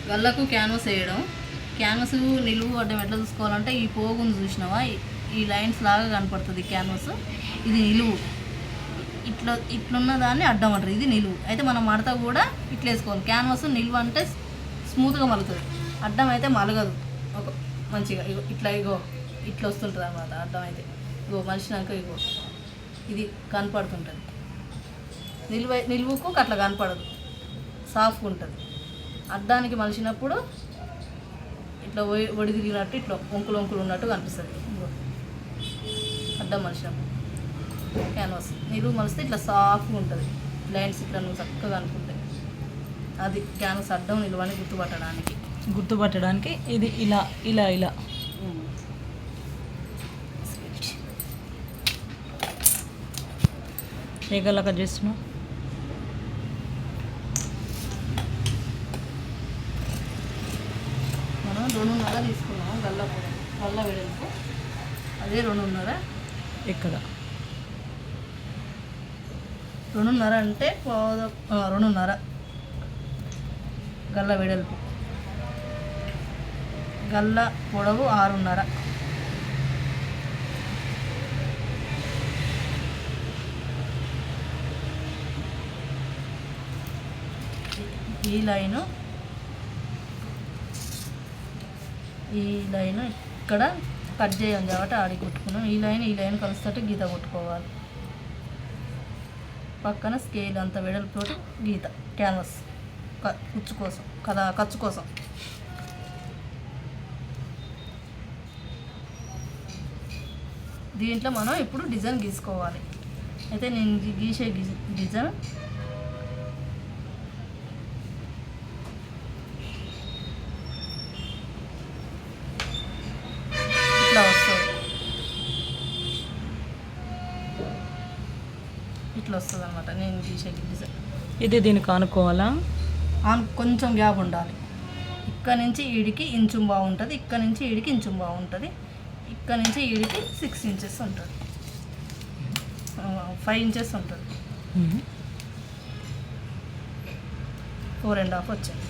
గల్లకు canvas వేయడం. Canvas నిలువు అడ్డం ఎట్లా చూసుకోవాలంటే ఈ పోగును చూసినావా, ఈ లైన్స్ లాగా కనపడుతుంది క్యాన్వాస్. ఇది నిలువు, ఇట్లున్న దాన్ని అడ్డం అంటారు, ఇది నిలువు. అయితే మనం మడత కూడా ఇట్లా వేసుకోవాలి. క్యాన్వాస్ నిలువు అంటే స్మూత్గా మలుగుతుంది, అడ్డం అయితే మలగదు. ఒక మంచిగా ఇట్లా వస్తుంటుంది అన్నమాట. అడ్డం అయితే మలిచినాక ఇది కనపడుతుంటుంది. నిలువుకు అట్లా కనపడదు, సాఫ్గా ఉంటుంది. అడ్డానికి మలిచినప్పుడు ఇట్లా ఒడిదిరిగినట్టు ఇట్లా వంకులు ఉన్నట్టు కనిపిస్తుంది. అడ్డం మలిచినప్పుడు క్యాన్వాస్ నిలువు మలిస్తే ఇట్లా సాఫ్గా ఉంటుంది. లైన్స్ ఇట్లా నువ్వు చక్కగా అనుకుంటాయి. అది క్యాన్వాస్ అడ్డం నిలువు అని గుర్తుపట్టడానికి ఇది ఇలా ఇలా ఇలా ఏ గల్ల కట్ చేస్తున్నావు? మనం 2.5 తీసుకున్నాము గల్ల వెడల్పు. అదే 2.5. ఎక్కడ 2.5 అంటే 2.5 గల్ల వెడల్పు. గల్ల పొడవు 6.5. ఈ లైను ఇక్కడ కట్ చేయం కాబట్టి ఆడి కొట్టుకున్నాం. ఈ లైన్ కలుస్తట్టు గీత కొట్టుకోవాలి. పక్కన స్కేల్ అంత వెడల్పుతోటి గీత క్యాన్వాస్ ఖర్చు కోసం. దీంట్లో మనం ఇప్పుడు డిజైన్ గీసుకోవాలి. అయితే నేను గీసే డిజైన్ ఇట్లా వస్తుంది అనమాట. నేను గీసే డిజైన్ ఇది దీనికి ఆనుకోవాలా? కొంచెం గ్యాప్ ఉండాలి. ఇక్కడ నుంచి ఈడికి ఇంచు బాగుంటుంది, ఇక్కడ నుంచి ఈడికి ఇంచు బాగుంటుంది, ఇక్కడ నుంచి ఈడికి 6 ఇంచెస్ ఉంటుంది, 5 ఇంచెస్ ఉంటుంది. 4.5 వచ్చింది.